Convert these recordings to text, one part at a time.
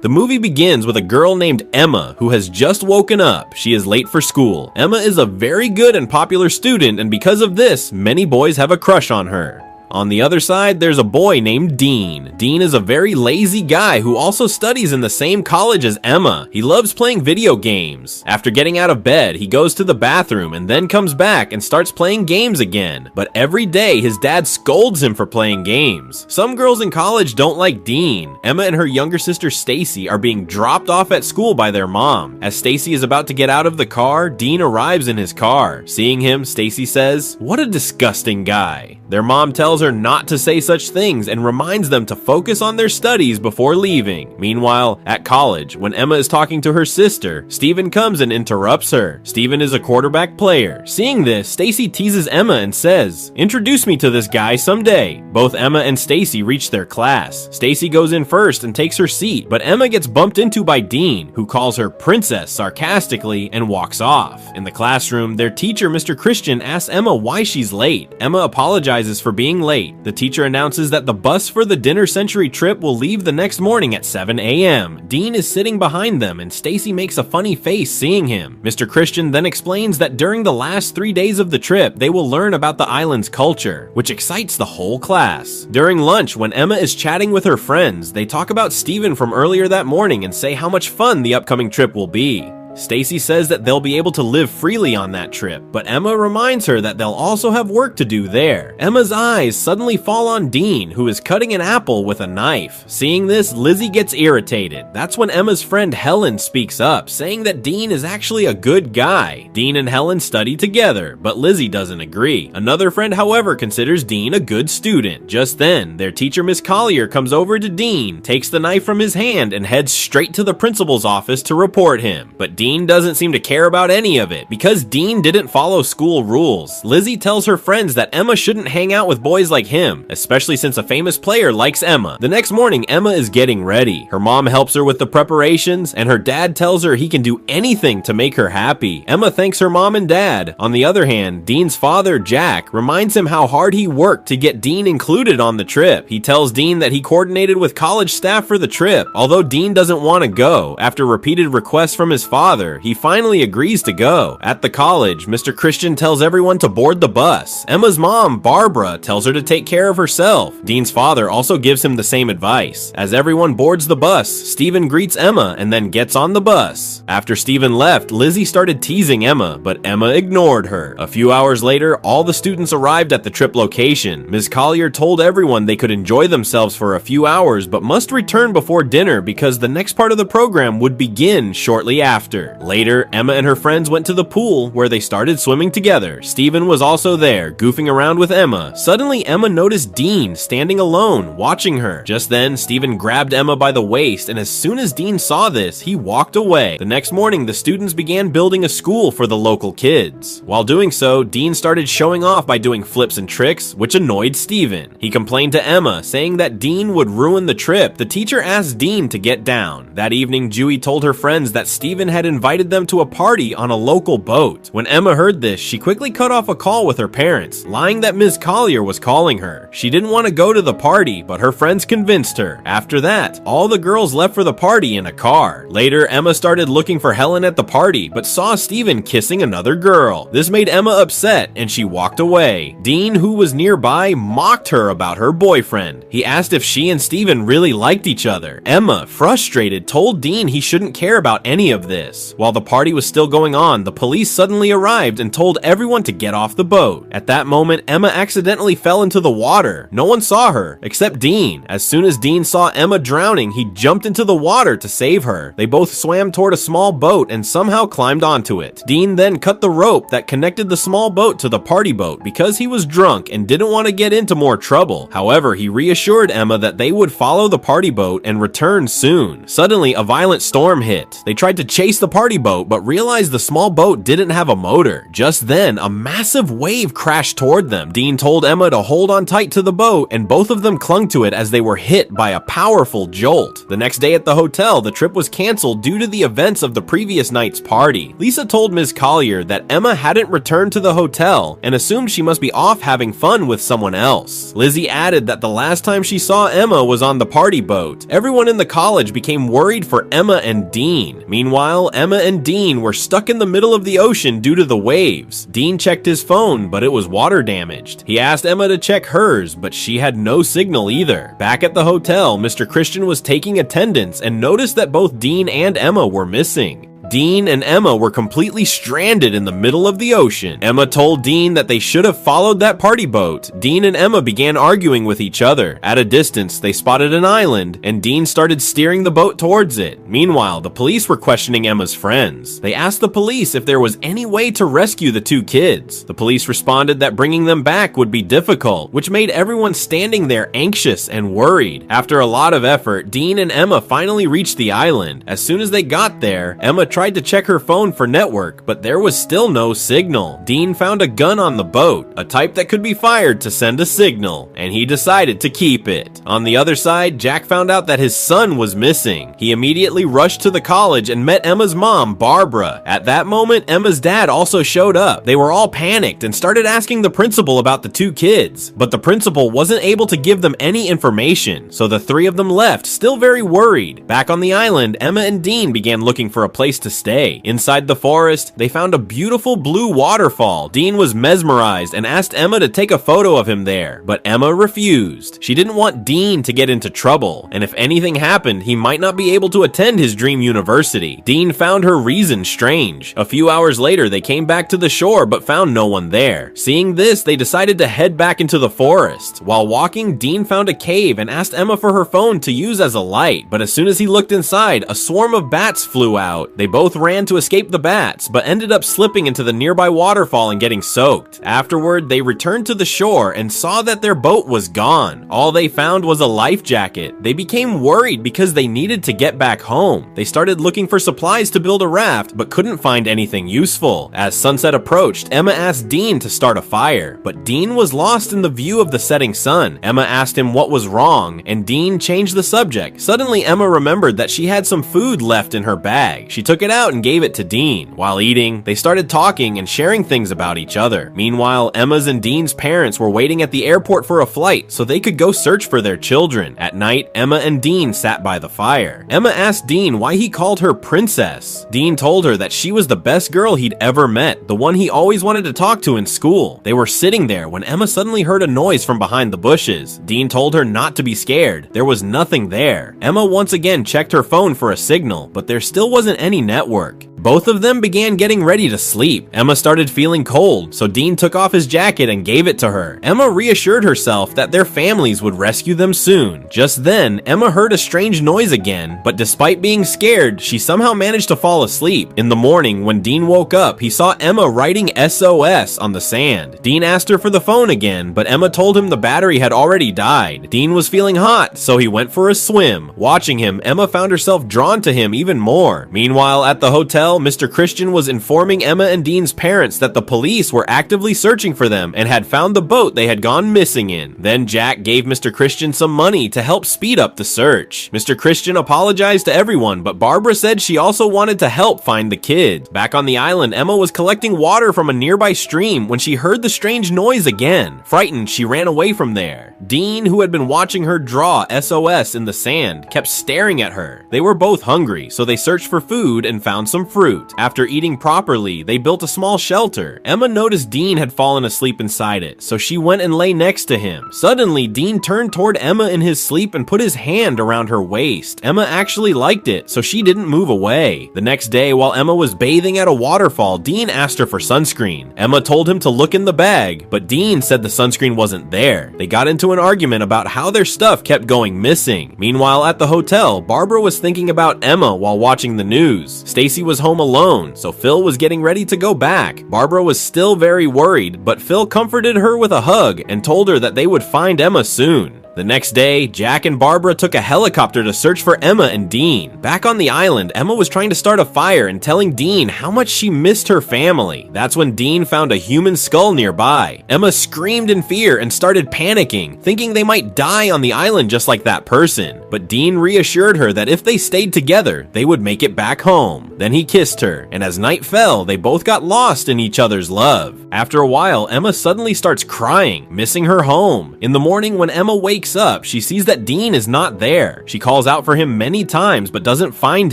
The movie begins with a girl named Emma who has just woken up. She is late for school. Emma is a very good and popular student, and because of this, many boys have a crush on her. On the other side, there's a boy named Dean. Dean is a very lazy guy who also studies in the same college as Emma. He loves playing video games. After getting out of bed, he goes to the bathroom and then comes back and starts playing games again. But every day, his dad scolds him for playing games. Some girls in college don't like Dean. Emma and her younger sister Stacy are being dropped off at school by their mom. As Stacy is about to get out of the car, Dean arrives in his car. Seeing him, Stacy says, "What a disgusting guy." Their mom tells her not to say such things and reminds them to focus on their studies before leaving. Meanwhile, at college, when Emma is talking to her sister, Steven comes and interrupts her. Steven is a quarterback player. Seeing this, Stacy teases Emma and says, "Introduce me to this guy someday." Both Emma and Stacy reach their class. Stacy goes in first and takes her seat, but Emma gets bumped into by Dean, who calls her princess sarcastically and walks off. In the classroom, their teacher, Mr. Christian, asks Emma why she's late. Emma apologizes for being late. The teacher announces that the bus for the Dinner Century trip will leave the next morning at 7 a.m. Dean is sitting behind them and Stacy makes a funny face seeing him. Mr. Christian then explains that during the last 3 days of the trip, they will learn about the island's culture, which excites the whole class. During lunch, when Emma is chatting with her friends, they talk about Steven from earlier that morning and say how much fun the upcoming trip will be. Stacy says that they'll be able to live freely on that trip, but Emma reminds her that they'll also have work to do there. Emma's eyes suddenly fall on Dean, who is cutting an apple with a knife. Seeing this, Lizzie gets irritated. That's when Emma's friend Helen speaks up, saying that Dean is actually a good guy. Dean and Helen study together, but Lizzie doesn't agree. Another friend, however, considers Dean a good student. Just then, their teacher, Miss Collier, comes over to Dean, takes the knife from his hand, and heads straight to the principal's office to report him. But Dean doesn't seem to care about any of it. Because Dean didn't follow school rules, Lizzie tells her friends that Emma shouldn't hang out with boys like him, especially since a famous player likes Emma. The next morning, Emma is getting ready. Her mom helps her with the preparations, and her dad tells her he can do anything to make her happy. Emma thanks her mom and dad. On the other hand, Dean's father, Jack, reminds him how hard he worked to get Dean included on the trip. He tells Dean that he coordinated with college staff for the trip. Although Dean doesn't want to go, after repeated requests from his father, he finally agrees to go. At the college, Mr. Christian tells everyone to board the bus. Emma's mom, Barbara, tells her to take care of herself. Dean's father also gives him the same advice. As everyone boards the bus, Steven greets Emma and then gets on the bus. After Steven left, Lizzie started teasing Emma, but Emma ignored her. A few hours later, all the students arrived at the trip location. Ms. Collier told everyone they could enjoy themselves for a few hours, but must return before dinner because the next part of the program would begin shortly after. Later, Emma and her friends went to the pool where they started swimming together. Steven was also there, goofing around with Emma. Suddenly, Emma noticed Dean standing alone, watching her. Just then, Steven grabbed Emma by the waist, and as soon as Dean saw this, he walked away. The next morning, the students began building a school for the local kids. While doing so, Dean started showing off by doing flips and tricks, which annoyed Steven. He complained to Emma, saying that Dean would ruin the trip. The teacher asked Dean to get down. That evening, Dewey told her friends that Steven had invited them to a party on a local boat. When Emma heard this, she quickly cut off a call with her parents, lying that Ms. Collier was calling her. She didn't want to go to the party, but her friends convinced her. After that, all the girls left for the party in a car. Later, Emma started looking for Helen at the party, but saw Steven kissing another girl. This made Emma upset, and she walked away. Dean, who was nearby, mocked her about her boyfriend. He asked if she and Steven really liked each other. Emma, frustrated, told Dean he shouldn't care about any of this. While the party was still going on, the police suddenly arrived and told everyone to get off the boat. At that moment, Emma accidentally fell into the water. No one saw her, except Dean. As soon as Dean saw Emma drowning, he jumped into the water to save her. They both swam toward a small boat and somehow climbed onto it. Dean then cut the rope that connected the small boat to the party boat because he was drunk and didn't want to get into more trouble. However, he reassured Emma that they would follow the party boat and return soon. Suddenly, a violent storm hit. They tried to chase the the party boat but realized the small boat didn't have a motor. Just then, a massive wave crashed toward them. Dean told Emma to hold on tight to the boat, and both of them clung to it as they were hit by a powerful jolt. The next day at the hotel, the trip was canceled due to the events of the previous night's party. Lisa told Ms. Collier that Emma hadn't returned to the hotel and assumed she must be off having fun with someone else. Lizzie added that the last time she saw Emma was on the party boat. Everyone in the college became worried for Emma and Dean. Meanwhile, Emma and Dean were stuck in the middle of the ocean due to the waves. Dean checked his phone, but it was water damaged. He asked Emma to check hers, but she had no signal either. Back at the hotel, Mr. Christian was taking attendance and noticed that both Dean and Emma were missing. Dean and Emma were completely stranded in the middle of the ocean. Emma told Dean that they should have followed that party boat. Dean and Emma began arguing with each other. At a distance, they spotted an island, and Dean started steering the boat towards it. Meanwhile, the police were questioning Emma's friends. They asked the police if there was any way to rescue the two kids. The police responded that bringing them back would be difficult, which made everyone standing there anxious and worried. After a lot of effort, Dean and Emma finally reached the island. As soon as they got there, Emma tried to check her phone for network, but there was still no signal. Dean found a gun on the boat, a type that could be fired to send a signal, and he decided to keep it. On the other side, Jack found out that his son was missing. He immediately rushed to the college and met Emma's mom, Barbara. At that moment, Emma's dad also showed up. They were all panicked and started asking the principal about the two kids, but the principal wasn't able to give them any information, so the three of them left, still very worried. Back on the island, Emma and Dean began looking for a place to stay. Inside the forest, they found a beautiful blue waterfall. Dean was mesmerized and asked Emma to take a photo of him there, but Emma refused. She didn't want Dean to get into trouble, and if anything happened, he might not be able to attend his dream university. Dean found her reason strange. A few hours later, they came back to the shore but found no one there. Seeing this, they decided to head back into the forest. While walking, Dean found a cave and asked Emma for her phone to use as a light, but as soon as he looked inside, a swarm of bats flew out. They both ran to escape the bats, but ended up slipping into the nearby waterfall and getting soaked. Afterward, they returned to the shore and saw that their boat was gone. All they found was a life jacket. They became worried because they needed to get back home. They started looking for supplies to build a raft, but couldn't find anything useful. As sunset approached, Emma asked Dean to start a fire, but Dean was lost in the view of the setting sun. Emma asked him what was wrong, and Dean changed the subject. Suddenly, Emma remembered that she had some food left in her bag. She took it out and gave it to Dean. While eating, they started talking and sharing things about each other. Meanwhile, Emma's and Dean's parents were waiting at the airport for a flight so they could go search for their children. At night, Emma and Dean sat by the fire. Emma asked Dean why he called her princess. Dean told her that she was the best girl he'd ever met, the one he always wanted to talk to in school. They were sitting there when Emma suddenly heard a noise from behind the bushes. Dean told her not to be scared. There was nothing there. Emma once again checked her phone for a signal, but there still wasn't any network. Both of them began getting ready to sleep. Emma started feeling cold, so Dean took off his jacket and gave it to her. Emma reassured herself that their families would rescue them soon. Just then, Emma heard a strange noise again, but despite being scared, she somehow managed to fall asleep. In the morning, when Dean woke up, he saw Emma writing SOS on the sand. Dean asked her for the phone again, but Emma told him the battery had already died. Dean was feeling hot, so he went for a swim. Watching him, Emma found herself drawn to him even more. Meanwhile, at the hotel, Mr. Christian was informing Emma and Dean's parents that the police were actively searching for them and had found the boat they had gone missing in. Then Jack gave Mr. Christian some money to help speed up the search. Mr. Christian apologized to everyone, but Barbara said she also wanted to help find the kids. Back on the island, Emma was collecting water from a nearby stream when she heard the strange noise again. Frightened, she ran away from there. Dean, who had been watching her draw SOS in the sand, kept staring at her. They were both hungry, so they searched for food and found some fruit. After eating properly, they built a small shelter. Emma noticed Dean had fallen asleep inside it, so she went and lay next to him. Suddenly, Dean turned toward Emma in his sleep and put his hand around her waist. Emma actually liked it, so she didn't move away. The next day, while Emma was bathing at a waterfall, Dean asked her for sunscreen. Emma told him to look in the bag, but Dean said the sunscreen wasn't there. They got into an argument about how their stuff kept going missing. Meanwhile, at the hotel, Barbara was thinking about Emma while watching the news. Stacy was home alone, so Phil was getting ready to go back. Barbara was still very worried, but Phil comforted her with a hug and told her that they would find Emma soon. The next day, Jack and Barbara took a helicopter to search for Emma and Dean. Back on the island, Emma was trying to start a fire and telling Dean how much she missed her family. That's when Dean found a human skull nearby. Emma screamed in fear and started panicking, thinking they might die on the island just like that person. But Dean reassured her that if they stayed together, they would make it back home. Then he kissed her, and as night fell, they both got lost in each other's love. After a while, Emma suddenly starts crying, missing her home. In the morning, when Emma wakes up, she sees that Dean is not there. She calls out for him many times but doesn't find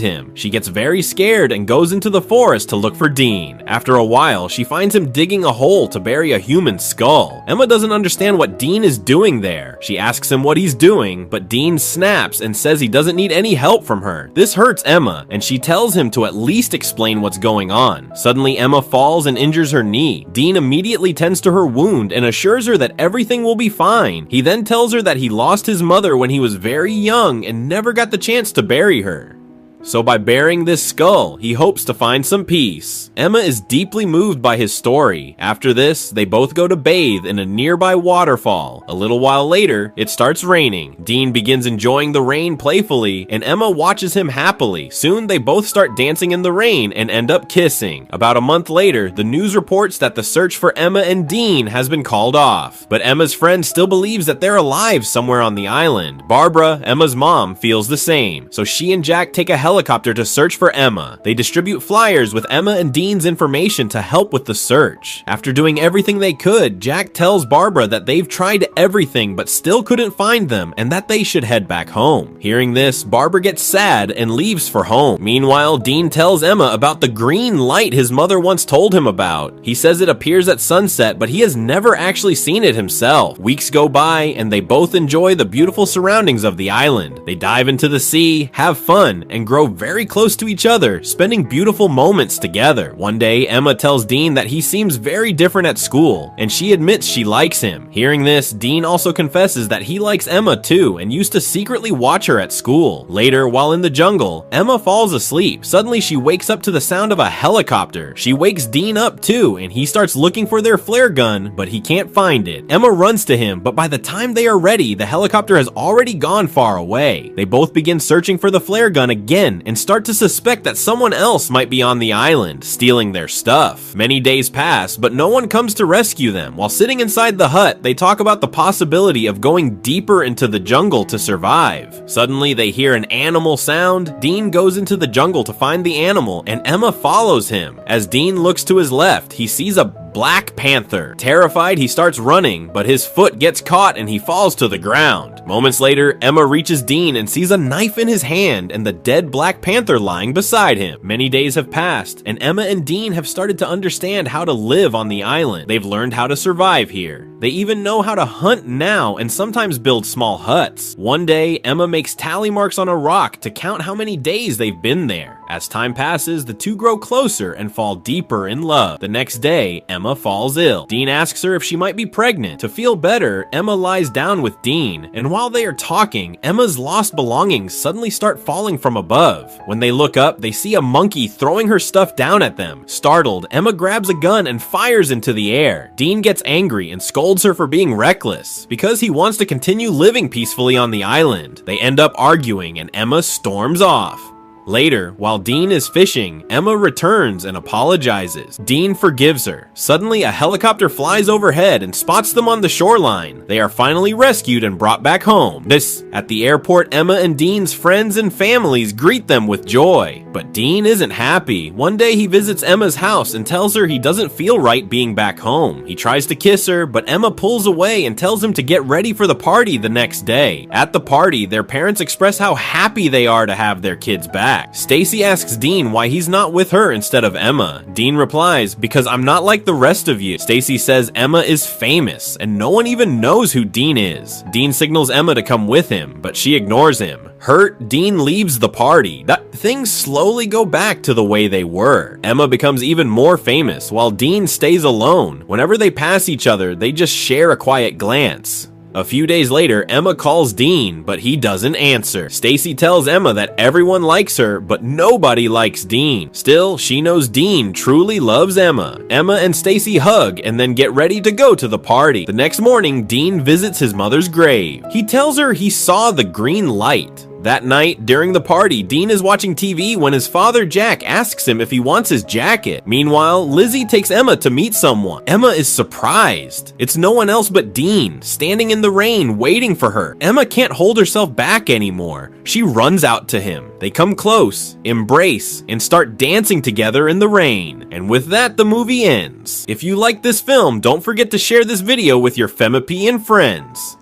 him. She gets very scared and goes into the forest to look for Dean. After a while, she finds him digging a hole to bury a human skull. Emma doesn't understand what Dean is doing there. She asks him what he's doing, but Dean snaps and says he doesn't need any help from her. This hurts Emma, and she tells him to at least explain what's going on. Suddenly, Emma falls and injures her knee. Dean immediately tends to her wound and assures her that everything will be fine. He then tells her that he lost his mother when he was very young and never got the chance to bury her. So by burying this skull, he hopes to find some peace. Emma is deeply moved by his story. After this, they both go to bathe in a nearby waterfall. A little while later, it starts raining. Dean begins enjoying the rain playfully, and Emma watches him happily. Soon, they both start dancing in the rain and end up kissing. About a month later, the news reports that the search for Emma and Dean has been called off. But Emma's friend still believes that they're alive somewhere on the island. Barbara, Emma's mom, feels the same. So she and Jack take a helicopter to search for Emma. They distribute flyers with Emma and Dean's information to help with the search. After doing everything they could, Jack tells Barbara that they've tried everything but still couldn't find them and that they should head back home. Hearing this, Barbara gets sad and leaves for home. Meanwhile, Dean tells Emma about the green light his mother once told him about. He says it appears at sunset, but he has never actually seen it himself. Weeks go by and they both enjoy the beautiful surroundings of the island. They dive into the sea, have fun, and grow very close to each other, spending beautiful moments together. One day, Emma tells Dean that he seems very different at school, and she admits she likes him. Hearing this, Dean also confesses that he likes Emma too, and used to secretly watch her at school. Later, while in the jungle, Emma falls asleep. Suddenly, she wakes up to the sound of a helicopter. She wakes Dean up too, and he starts looking for their flare gun, but he can't find it. Emma runs to him, but by the time they are ready, the helicopter has already gone far away. They both begin searching for the flare gun again, and start to suspect that someone else might be on the island, stealing their stuff. Many days pass, but no one comes to rescue them. While sitting inside the hut, they talk about the possibility of going deeper into the jungle to survive. Suddenly, they hear an animal sound. Dean goes into the jungle to find the animal, and Emma follows him. As Dean looks to his left, he sees a Black Panther. Terrified, he starts running, but his foot gets caught and he falls to the ground. Moments later, Emma reaches Dean and sees a knife in his hand and the dead Black Panther lying beside him. Many days have passed, and Emma and Dean have started to understand how to live on the island. They've learned how to survive here. They even know how to hunt now and sometimes build small huts. One day, Emma makes tally marks on a rock to count how many days they've been there. As time passes, the two grow closer and fall deeper in love. The next day, Emma falls ill. Dean asks her if she might be pregnant. To feel better, Emma lies down with Dean, and while they are talking, Emma's lost belongings suddenly start falling from above. When they look up, they see a monkey throwing her stuff down at them. Startled, Emma grabs a gun and fires into the air. Dean gets angry and scolds her for being reckless, because he wants to continue living peacefully on the island. They end up arguing, and Emma storms off. Later, while Dean is fishing, Emma returns and apologizes. Dean forgives her. Suddenly, a helicopter flies overhead and spots them on the shoreline. They are finally rescued and brought back home. At the airport, Emma and Dean's friends and families greet them with joy. But Dean isn't happy. One day, he visits Emma's house and tells her he doesn't feel right being back home. He tries to kiss her, but Emma pulls away and tells him to get ready for the party the next day. At the party, their parents express how happy they are to have their kids back. Stacy asks Dean why he's not with her instead of Emma. Dean replies, "Because I'm not like the rest of you." Stacy says Emma is famous, and no one even knows who Dean is. Dean signals Emma to come with him, but she ignores him. Hurt, Dean leaves the party. Things slowly go back to the way they were. Emma becomes even more famous, while Dean stays alone. Whenever they pass each other, they just share a quiet glance. A few days later, Emma calls Dean, but he doesn't answer. Stacy tells Emma that everyone likes her, but nobody likes Dean. Still, she knows Dean truly loves Emma. Emma and Stacy hug and then get ready to go to the party. The next morning, Dean visits his mother's grave. He tells her he saw the green light. That night, during the party, Dean is watching TV when his father Jack asks him if he wants his jacket. Meanwhile, Lizzie takes Emma to meet someone. Emma is surprised. It's no one else but Dean, standing in the rain, waiting for her. Emma can't hold herself back anymore. She runs out to him. They come close, embrace, and start dancing together in the rain. And with that, the movie ends. If you like this film, don't forget to share this video with your Femipian friends.